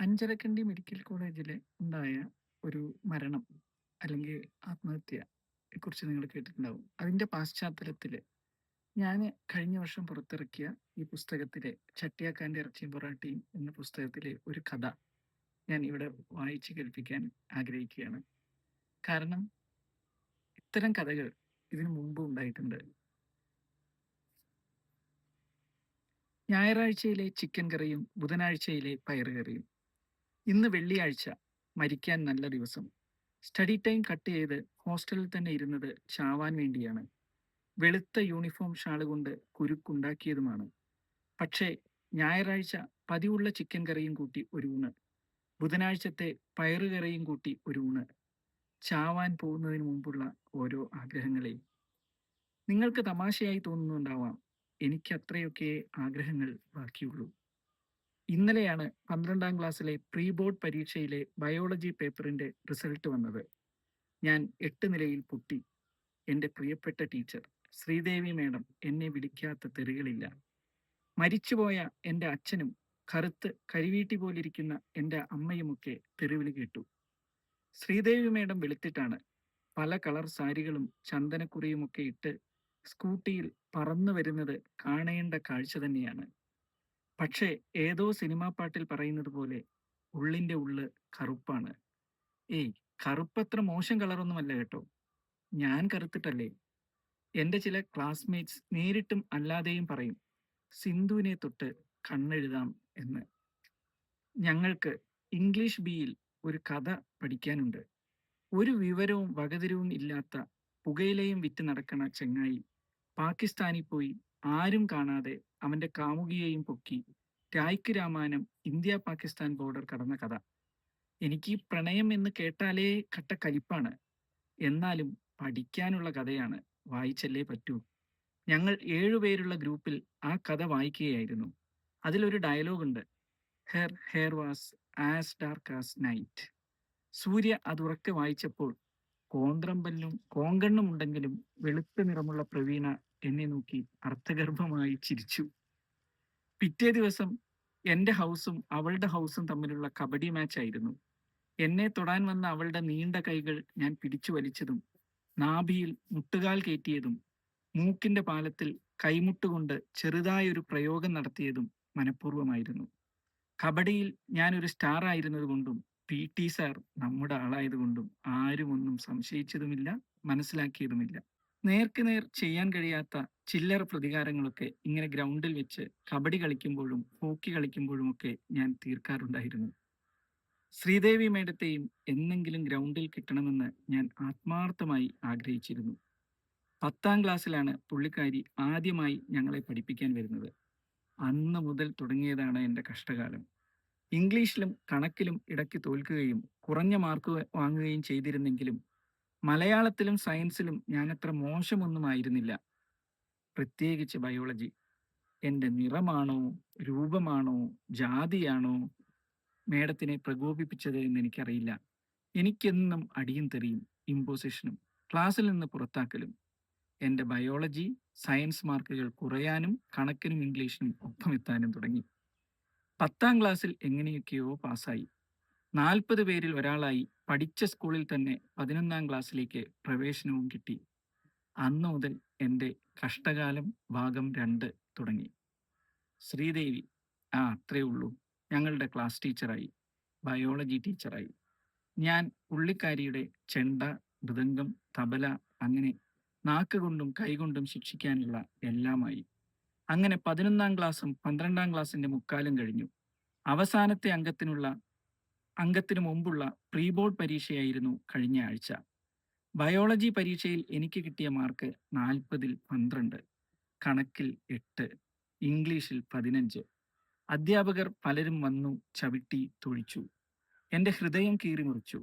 Anjarakandy medical കോളേജിൽ ഉണ്ടായ ഒരു മരണം അല്ലെങ്കിൽ ആത്മഹത്യയെക്കുറിച്ച് നിങ്ങൾ കേട്ടിട്ടുണ്ടാവും. അതിൻ്റെ പാശ്ചാത്തലത്തിൽ ഞാൻ കഴിഞ്ഞ വർഷം പുറത്തിറക്കിയ ഈ പുസ്തകത്തിലെ 'ചട്ടിയാക്കാൻ്റെ ഇറച്ചിയും പൊറാട്ടയും' എന്ന പുസ്തകത്തിലെ ഒരു കഥ ഞാൻ ഇവിടെ വായിച്ച് കേൾപ്പിക്കാൻ ആഗ്രഹിക്കുകയാണ്. കാരണം ഇത്തരം കഥകൾ ഇതിനു മുമ്പും ഉണ്ടായിട്ടുണ്ട്. ഞായറാഴ്ചയിലെ ചിക്കൻ കറിയും ബുധനാഴ്ചയിലെ പയറുകറിയും. ഇന്ന് വെള്ളിയാഴ്ച, മരിക്കാൻ നല്ല ദിവസം. സ്റ്റഡി ടൈം കട്ട് ചെയ്ത് ഹോസ്റ്റലിൽ തന്നെ ഇരുന്നത് ചാവാൻ വേണ്ടിയാണ്. വെളുത്ത യൂണിഫോം ഷാള് കൊണ്ട് കുരുക്കുണ്ടാക്കിയതുമാണ്. പക്ഷേ ഞായറാഴ്ച പതിവുള്ള ചിക്കൻ കറിയും കൂട്ടി ഒരു ഊണ്, ബുധനാഴ്ചത്തെ പയറുകറിയും കൂട്ടി ഒരു ഊണ്. ചാവാൻ പോകുന്നതിന് മുമ്പുള്ള ഓരോ ആഗ്രഹങ്ങളെയും. നിങ്ങൾക്ക് തമാശയായി തോന്നുന്നുണ്ടാവാം, എനിക്ക് അത്രയൊക്കെ ആഗ്രഹങ്ങൾ ബാക്കിയുള്ളൂ. ഇന്നലെയാണ് 12ാം ക്ലാസ്സിലെ പ്രീ ബോർഡ് പരീക്ഷയിലെ ബയോളജി പേപ്പറിന്റെ റിസൾട്ട് വന്നത്. ഞാൻ 8 നിലയിൽ പൊട്ടി. എൻ്റെ പ്രിയപ്പെട്ട ടീച്ചർ ശ്രീദേവി മേഡം എന്നെ വിളിക്കാത്ത തെറികളില്ല. മരിച്ചുപോയ എൻ്റെ അച്ഛനും കറുത്ത് കരിവീട്ടി പോലിരിക്കുന്ന എൻ്റെ അമ്മയുമൊക്കെ തെറിവിളി കേട്ടു. ശ്രീദേവി മേഡം വെളുത്തിട്ടാണ്. പല കളർ സാരികളും ചന്ദനക്കുറിയുമൊക്കെ ഇട്ട് സ്കൂട്ടിയിൽ പറന്നു വരുന്നത് കാണേണ്ട കാഴ്ച തന്നെയാണ്. പക്ഷേ ഏതോ സിനിമാ പാട്ടിൽ പറയുന്നത് പോലെ ഉള്ളിൻ്റെ ഉള്ള് കറുപ്പാണ്. ഏയ്, കറുപ്പത്ര മോശം കളറൊന്നുമല്ല കേട്ടോ. ഞാൻ കറുത്തിട്ടല്ലേ. എൻ്റെ ചില ക്ലാസ്മേറ്റ്സ് നേരിട്ടും അല്ലാതെയും പറയും, സിന്ധുവിനെ തൊട്ട് കണ്ണെഴുതാം എന്ന്. ഞങ്ങൾക്ക് ഇംഗ്ലീഷ് ബിയിൽ ഒരു കഥ പഠിക്കാനുണ്ട്. ഒരു വിവരവും വകതിരിവും ഇല്ലാത്ത പുകയിലയും വിറ്റ് നടക്കണ ചെങ്ങായി പാകിസ്ഥാനിൽ പോയി ആരും കാണാതെ അവൻ്റെ കാമുകിയെയും പൊക്കി രായ്ക്ക് രാമാനം ഇന്ത്യ പാകിസ്ഥാൻ ബോർഡർ കടന്ന കഥ. എനിക്ക് ഈ പ്രണയം എന്ന് കേട്ടാലേ കട്ട കലിപ്പാണ്. എന്നാലും പഠിക്കാനുള്ള കഥയാണ്, വായിച്ചല്ലേ പറ്റൂ. ഞങ്ങൾ 7 പേരുള്ള ഗ്രൂപ്പിൽ ആ കഥ വായിക്കുകയായിരുന്നു. അതിലൊരു ഡയലോഗുണ്ട്: her hair was as dark as night. Surya അതുറക്കെ വായിച്ചപ്പോൾ കോങ്കണ്ണും ഉണ്ടെങ്കിലും വെളുത്ത നിറമുള്ള പ്രവീണ എന്നെ നോക്കി അർത്ഥഗർഭമായി ചിരിച്ചു. പിറ്റേ ദിവസം എൻ്റെ ഹൗസും അവളുടെ ഹൗസും തമ്മിലുള്ള കബഡി മാച്ച് ആയിരുന്നു. എന്നെ തൊടാൻ വന്ന അവളുടെ നീണ്ട കൈകൾ ഞാൻ പിടിച്ചു വലിച്ചതും നാഭിയിൽ മുട്ടുകാൽ കയറ്റിയതും മൂക്കിന്റെ പാലത്തിൽ കൈമുട്ടുകൊണ്ട് ചെറുതായൊരു പ്രയോഗം നടത്തിയതും മനഃപൂർവ്വമായിരുന്നു. കബഡിയിൽ ഞാനൊരു സ്റ്റാർ ആയിരുന്നത് കൊണ്ടും പി ടി സാർ നമ്മുടെ ആളായതുകൊണ്ടും ആരും ഒന്നും സംശയിച്ചതുമില്ല, മനസ്സിലാക്കിയതുമില്ല. നേർക്ക് നേർ ചെയ്യാൻ കഴിയാത്ത ചില്ലറ പ്രതികാരങ്ങളൊക്കെ ഇങ്ങനെ ഗ്രൗണ്ടിൽ വെച്ച് കബഡി കളിക്കുമ്പോഴും ഹോക്കി കളിക്കുമ്പോഴുമൊക്കെ ഞാൻ തീർക്കാറുണ്ടായിരുന്നു. ശ്രീദേവി മേഡത്തെയും എന്നെങ്കിലും ഗ്രൗണ്ടിൽ കിട്ടണമെന്ന് ഞാൻ ആത്മാർത്ഥമായി ആഗ്രഹിച്ചിരുന്നു. 10ാം ക്ലാസ്സിലാണ് പുള്ളിക്കാരി ആദ്യമായി ഞങ്ങളെ പഠിപ്പിക്കാൻ വരുന്നത്. അന്ന് മുതൽ തുടങ്ങിയതാണ് എൻ്റെ കഷ്ടകാലം. ഇംഗ്ലീഷിലും കണക്കിലും ഇടയ്ക്ക് തോൽക്കുകയും കുറഞ്ഞ മാർക്ക് വാങ്ങുകയും ചെയ്തിരുന്നെങ്കിലും മലയാളത്തിലും സയൻസിലും ഞാനത്ര മോശമൊന്നുമായിരുന്നില്ല. പ്രത്യേകിച്ച് ബയോളജി. എൻ്റെ നിറമാണോ, രൂപമാണോ, ജാതിയാണോ മേഡത്തിനെ പ്രകോപിപ്പിച്ചത് എന്ന് എനിക്കറിയില്ല. എനിക്കെന്നും അടിയും തെറിയും, ഇമ്പോസിഷനും, ക്ലാസ്സിൽ നിന്ന് പുറത്താക്കലും. എൻ്റെ ബയോളജി, സയൻസ് മാർക്കുകൾ കുറയാനും കണക്കിനും ഇംഗ്ലീഷിനും ഒപ്പമെത്താനും തുടങ്ങി. 10ാം ക്ലാസ്സിൽ എങ്ങനെയൊക്കെയോ പാസ്സായി. 40 പേരിൽ ഒരാളായി പഠിച്ച സ്കൂളിൽ തന്നെ 11ാം ക്ലാസ്സിലേക്ക് പ്രവേശനവും കിട്ടി. അന്നു മുതൽ എൻ്റെ കഷ്ടകാലം ഭാഗം 2 തുടങ്ങി. ശ്രീദേവി, അത്രേ ഉള്ളൂ, ഞങ്ങളുടെ ക്ലാസ് ടീച്ചറായി, ബയോളജി ടീച്ചറായി. ഞാൻ പുള്ളിക്കാരിയുടെ ചെണ്ട, മൃദംഗം, തബല, അങ്ങനെ നാക്കുകൊണ്ടും കൈകൊണ്ടും ശിക്ഷിക്കാനുള്ള എല്ലാമായി. അങ്ങനെ 11ാം ക്ലാസ്സും 12ാം ക്ലാസ്സിന്റെ മുക്കാലും കഴിഞ്ഞു. അവസാനത്തെ അംഗത്തിനു മുമ്പുള്ള പ്രീ ബോർഡ് പരീക്ഷയായിരുന്നു കഴിഞ്ഞ ആഴ്ച. ബയോളജി പരീക്ഷയിൽ എനിക്ക് കിട്ടിയ മാർക്ക് 40ൽ 12, കണക്കിൽ 8, ഇംഗ്ലീഷിൽ 15. അധ്യാപകർ പലരും വന്നു ചവിട്ടി തൊഴിച്ചു. എൻ്റെ ഹൃദയം കീറിമുറിച്ചു.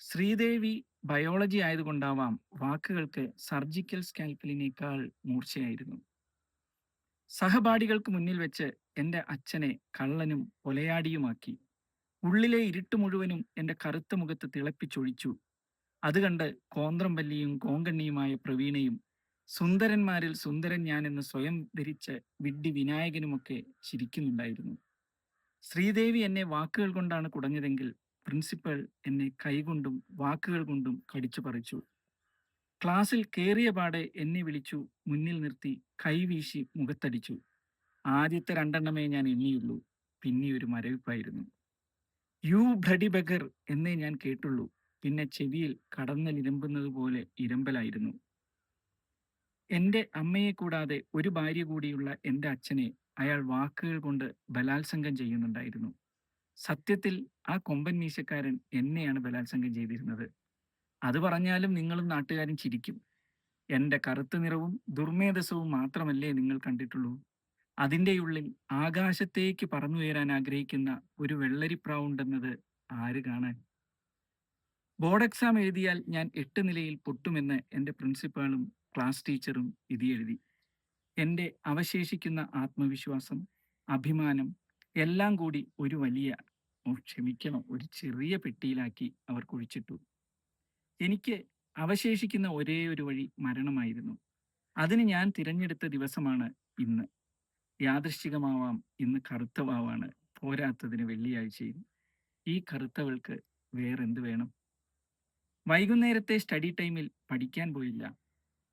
ശ്രീദേവി ബയോളജി ആയതുകൊണ്ടാവാം വാക്കുകൾക്ക് സർജിക്കൽ സ്കാൽപ്പലിനേക്കാൾ മൂർച്ചയായിരുന്നു. സഹപാഠികൾക്ക് മുന്നിൽ വെച്ച് എൻ്റെ അച്ഛനെ കള്ളനും കൊലയാടിയുമാക്കി. ഉള്ളിലെ ഇരുട്ട് മുഴുവനും എൻ്റെ കറുത്ത മുഖത്ത് തിളപ്പിച്ചൊഴിച്ചു. അത് കണ്ട് കോന്ത്രംപല്ലിയും കോങ്കണ്ണിയുമായ പ്രവീണയും സുന്ദരന്മാരിൽ സുന്ദരൻ ഞാനെന്ന് സ്വയം ധരിച്ച് വിഡ്ഢി വിനായകനുമൊക്കെ ചിരിക്കുന്നുണ്ടായിരുന്നു. ശ്രീദേവി എന്നെ വാക്കുകൾ കൊണ്ടാണ് കുടഞ്ഞതെങ്കിൽ പ്രിൻസിപ്പൽ എന്നെ കൈകൊണ്ടും വാക്കുകൾ കൊണ്ടും കടിച്ചു പറിച്ചു. ക്ലാസ്സിൽ കേറിയ പാടെ എന്നെ വിളിച്ചു മുന്നിൽ നിർത്തി കൈവീശി മുഖത്തടിച്ചു. ആദ്യത്തെ രണ്ടെണ്ണമേ ഞാൻ എണ്ണിയുള്ളൂ. പിന്നെ ഒരു മരവിപ്പായിരുന്നു. യു ബ്ലഡി ബഗർ എന്നേ ഞാൻ കേട്ടുള്ളൂ. പിന്നെ ചെവിയിൽ കടന്നലിരമ്പുന്നത് പോലെ ഇരമ്പലായിരുന്നു. എന്റെ അമ്മയെ കൂടാതെ ഒരു ഭാര്യ കൂടിയുള്ള എന്റെ അച്ഛനെ അയാൾ വാക്കുകൾ കൊണ്ട് ബലാത്സംഗം ചെയ്യുന്നുണ്ടായിരുന്നു. സത്യത്തിൽ ആ കൊമ്പൻ മീശക്കാരൻ എന്നെയാണ് ബലാത്സംഗം ചെയ്തിരുന്നത്. അത് പറഞ്ഞാലും നിങ്ങളും നാട്ടുകാരും ചിരിക്കും. എന്റെ കറുത്ത നിറവും ദുർമേധസവും മാത്രമല്ലേ നിങ്ങൾ കണ്ടിട്ടുള്ളൂ. അതിൻ്റെ ഉള്ളിൽ ആകാശത്തേക്ക് പറന്നുയരാൻ ആഗ്രഹിക്കുന്ന ഒരു വെള്ളരിപ്രാവുണ്ടെന്നത് ആര് കാണാൻ? ബോർഡ് എക്സാം എഴുതിയാൽ ഞാൻ 8 നിലയിൽ പൊട്ടുമെന്ന് എൻ്റെ പ്രിൻസിപ്പാളും ക്ലാസ് ടീച്ചറും വിധിയെഴുതി. എൻ്റെ അവശേഷിക്കുന്ന ആത്മവിശ്വാസം, അഭിമാനം എല്ലാം കൂടി ഒരു വലിയ, ക്ഷമിക്കണം, ഒരു ചെറിയ പെട്ടിയിലാക്കി അവർ കുഴിച്ചിട്ടു. എനിക്ക് അവശേഷിക്കുന്ന ഒരേ ഒരു വഴി മരണമായിരുന്നു. അതിന് ഞാൻ തിരഞ്ഞെടുത്ത ദിവസമാണ് ഇന്ന്. യാദൃശ്ചികമാവാം ഇന്ന് കറുത്ത വാവാണ്, പോരാത്തതിന് വെള്ളിയാഴ്ചയും. ഈ കറുത്തവൾക്ക് വേറെന്ത് വേണം? വൈകുന്നേരത്തെ സ്റ്റഡി ടൈമിൽ പഠിക്കാൻ പോയില്ല.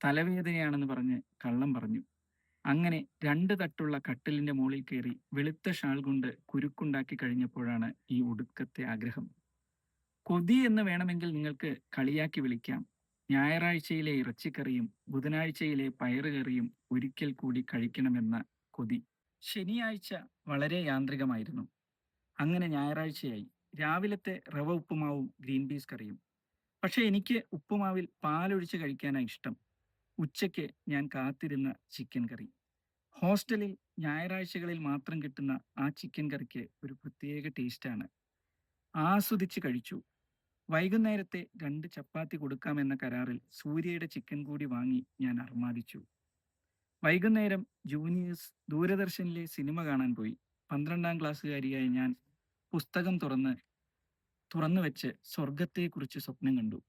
തലവേദനയാണെന്ന് പറഞ്ഞ് കള്ളം പറഞ്ഞു. അങ്ങനെ 2 തട്ടുള്ള കട്ടിലിന്റെ മുകളിൽ കയറി വെളുത്ത ഷാൾ കൊണ്ട് കുരുക്കുണ്ടാക്കി കഴിഞ്ഞപ്പോഴാണ് ഈ ഒടുക്കത്തെ ആഗ്രഹം. കൊതി എന്ന് വേണമെങ്കിൽ നിങ്ങൾക്ക് കളിയാക്കി വിളിക്കാം. ഞായറാഴ്ചയിലെ ഇറച്ചിക്കറിയും ബുധനാഴ്ചയിലെ പയറുകറിയും ഒരിക്കൽ കൂടി കഴിക്കണമെന്ന കൊതി. ശനിയാഴ്ച വളരെ യാന്ത്രികമായിരുന്നു. അങ്ങനെ ഞായറാഴ്ചയായി. രാവിലത്തെ റവ ഉപ്പുമാവും ഗ്രീൻ പീസ് കറിയും. പക്ഷെ എനിക്ക് ഉപ്പുമാവിൽ പാലൊഴിച്ച് കഴിക്കാനാണ് ഇഷ്ടം. ഉച്ചയ്ക്ക് ഞാൻ കാത്തിരുന്ന ചിക്കൻ കറി. ഹോസ്റ്റലിൽ ഞായറാഴ്ചകളിൽ മാത്രം കിട്ടുന്ന ആ ചിക്കൻ കറിക്ക് ഒരു പ്രത്യേക ടേസ്റ്റാണ്. ആസ്വദിച്ച് കഴിച്ചു. വൈകുന്നേരത്തെ 2 ചപ്പാത്തി കൊടുക്കാമെന്ന കരാറിൽ സൂര്യയുടെ ചിക്കൻ കൂടി വാങ്ങി ഞാൻ അർമാദിച്ചു. വൈകുന്നേരം ജൂനിയേഴ്സ് ദൂരദർശനിലെ സിനിമ കാണാൻ പോയി. 12ാം ക്ലാസ്സുകാരിയായ ഞാൻ പുസ്തകം തുറന്നു വെച്ച് സ്വർഗത്തെക്കുറിച്ച് സ്വപ്നം കണ്ടു.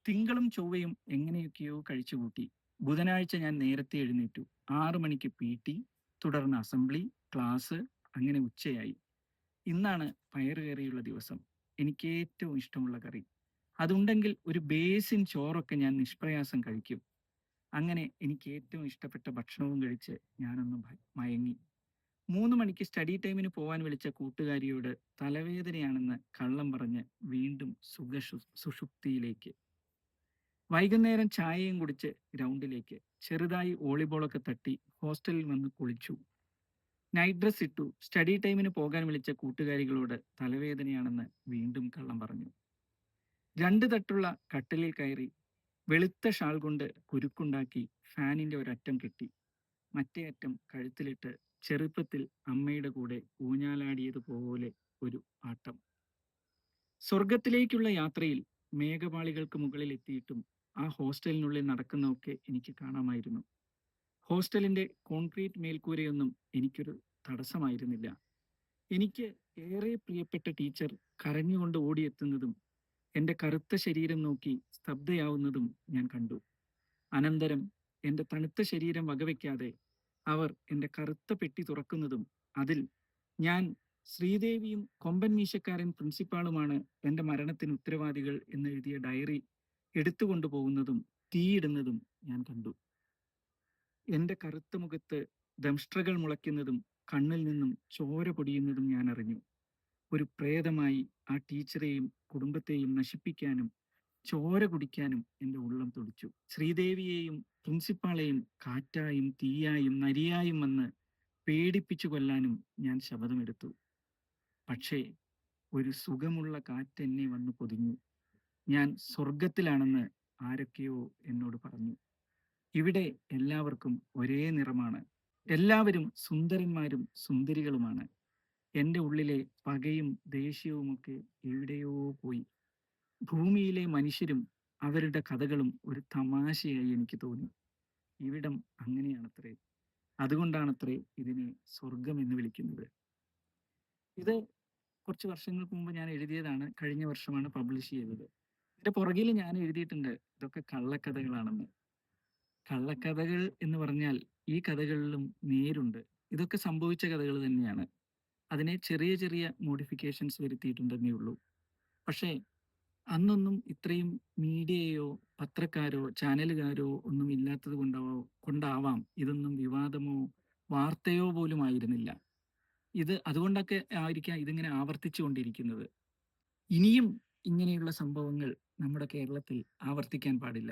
തിങ്കളും ചൊവ്വയും എങ്ങനെയൊക്കെയോ കഴിച്ചുകൂട്ടി. ബുധനാഴ്ച ഞാൻ നേരത്തെ എഴുന്നേറ്റു. 6 മണിക്ക് PT, തുടർന്ന് അസംബ്ലി, ക്ലാസ്, അങ്ങനെ ഉച്ചയായി. ഇന്നാണ് പയറുകറിയുള്ള ദിവസം. എനിക്ക് ഏറ്റവും ഇഷ്ടമുള്ള കറി. അതുണ്ടെങ്കിൽ ഒരു ബേസിൻ ചോറൊക്കെ ഞാൻ നിഷ്പ്രയാസം കഴിക്കും. അങ്ങനെ എനിക്ക് ഏറ്റവും ഇഷ്ടപ്പെട്ട ഭക്ഷണവും കഴിച്ച് ഞാനൊന്ന് മയങ്ങി. 3 മണിക്ക് സ്റ്റഡി ടൈമിന് പോവാൻ വിളിച്ച കൂട്ടുകാരിയോട് തലവേദനയാണെന്ന് കള്ളം പറഞ്ഞ് വീണ്ടും സുഷുപ്തിയിലേക്ക്. വൈകുന്നേരം ചായയും കുടിച്ച് ഗ്രൗണ്ടിലേക്ക്. ചെറുതായി വോളിബോളൊക്കെ തട്ടി ഹോസ്റ്റലിൽ വന്ന് കുളിച്ചു. നൈറ്റ് ഡ്രസ് ഇട്ടു. സ്റ്റഡി ടൈമിന് പോകാൻ വിളിച്ച കൂട്ടുകാരികളോട് തലവേദനയാണെന്ന് വീണ്ടും കള്ളം പറഞ്ഞു. 2 തട്ടുള്ള കട്ടിലിൽ കയറി വെളുത്ത ഷാൾ കൊണ്ട് കുരുക്കുണ്ടാക്കി ഫാനിന്റെ ഒരറ്റം കെട്ടി. മറ്റേ അറ്റം കഴുത്തിലിട്ട് ചെറുപ്പത്തിൽ അമ്മയുടെ കൂടെ ഊഞ്ഞാലാടിയതുപോലെ ഒരു ആട്ടം. സ്വർഗത്തിലേക്കുള്ള യാത്രയിൽ മേഘപാളികൾക്ക് മുകളിൽ എത്തിയിട്ടും ആ ഹോസ്റ്റലിനുള്ളിൽ നടക്കുന്നതൊക്കെ എനിക്ക് കാണാമായിരുന്നു. ഹോസ്റ്റലിന്റെ കോൺക്രീറ്റ് മേൽക്കൂരയൊന്നും എനിക്കൊരു തടസ്സമായിരുന്നില്ല. എനിക്ക് ഏറെ പ്രിയപ്പെട്ട ടീച്ചർ കരഞ്ഞുകൊണ്ട് ഓടിയെത്തുന്നതും എൻ്റെ കറുത്ത ശരീരം നോക്കി സ്തബ്ധയാവുന്നതും ഞാൻ കണ്ടു. അനന്തരം എൻ്റെ തണുത്ത ശരീരം വകവയ്ക്കാതെ അവർ എൻ്റെ കറുത്ത പെട്ടി തുറക്കുന്നതും അതിൽ ഞാൻ ശ്രീദേവിയും കൊമ്പൻ മീശക്കാരൻ പ്രിൻസിപ്പാളുമാണ് എൻ്റെ മരണത്തിന് ഉത്തരവാദികൾ എന്നെഴുതിയ ഡയറി എടുത്തുകൊണ്ടു പോകുന്നതും തീയിടുന്നതും ഞാൻ കണ്ടു. എൻ്റെ കറുത്ത മുഖത്ത് ദംഷ്ട്രകൾ മുളയ്ക്കുന്നതും കണ്ണിൽ നിന്നും ചോര പൊടിയുന്നതും ഞാൻ അറിഞ്ഞു. ഒരു പ്രേതമായി ആ ടീച്ചറെയും കുടുംബത്തെയും നശിപ്പിക്കാനും ചോര കുടിക്കാനും എൻ്റെ ഉള്ളം തുടിച്ചു. ശ്രീദേവിയെയും പ്രിൻസിപ്പാളെയും കാറ്റായും തീയായും നരിയായും വന്ന് പേടിപ്പിച്ചു കൊല്ലാനും ഞാൻ ശപഥമെടുത്തു. പക്ഷേ ഒരു സുഖമുള്ള കാറ്റെന്നെ വന്ന് പൊതിഞ്ഞു. ഞാൻ സ്വർഗത്തിലാണെന്ന് ആരൊക്കെയോ എന്നോട് പറഞ്ഞു. ഇവിടെ എല്ലാവർക്കും ഒരേ നിറമാണ്. എല്ലാവരും സുന്ദരന്മാരും സുന്ദരികളുമാണ്. എൻ്റെ ഉള്ളിലെ പകയും ദേഷ്യവുമൊക്കെ എവിടെയോ പോയി. ഭൂമിയിലെ മനുഷ്യരും അവരുടെ കഥകളും ഒരു തമാശയായി എനിക്ക് തോന്നി. ഇവിടം അങ്ങനെയാണത്രേ. അതുകൊണ്ടാണത്രേ ഇതിനെ സ്വർഗം എന്ന് വിളിക്കുന്നത്. ഇത് കുറച്ച് വർഷങ്ങൾക്ക് മുമ്പ് ഞാൻ എഴുതിയതാണ്. കഴിഞ്ഞ വർഷമാണ് പബ്ലിഷ് ചെയ്തത്. ഇതിന്റെ പുറകിൽ ഞാൻ എഴുതിയിട്ടുണ്ട് ഇതൊക്കെ കള്ളക്കഥകളാണെന്ന്. കള്ളക്കഥകൾ എന്ന് പറഞ്ഞാൽ ഈ കഥകളിലും നേരുണ്ട്. ഇതൊക്കെ സംഭവിച്ച കഥകൾ തന്നെയാണ്. അതിനെ ചെറിയ ചെറിയ മോഡിഫിക്കേഷൻസ് വരുത്തിയിട്ടുണ്ടെന്നേ ഉള്ളൂ. പക്ഷേ അന്നൊന്നും ഇത്രയും മീഡിയയോ പത്രക്കാരോ ചാനലുകാരോ ഒന്നും ഇല്ലാത്തത് കൊണ്ടാവാം ഇതൊന്നും വിവാദമോ വാർത്തയോ പോലും ആയിരുന്നില്ല. ഇത് അതുകൊണ്ടൊക്കെ ആയിരിക്കാം ഇതിങ്ങനെ ആവർത്തിച്ചു കൊണ്ടിരിക്കുന്നത്. ഇനിയും ഇങ്ങനെയുള്ള സംഭവങ്ങൾ നമ്മുടെ കേരളത്തിൽ ആവർത്തിക്കാൻ പാടില്ല.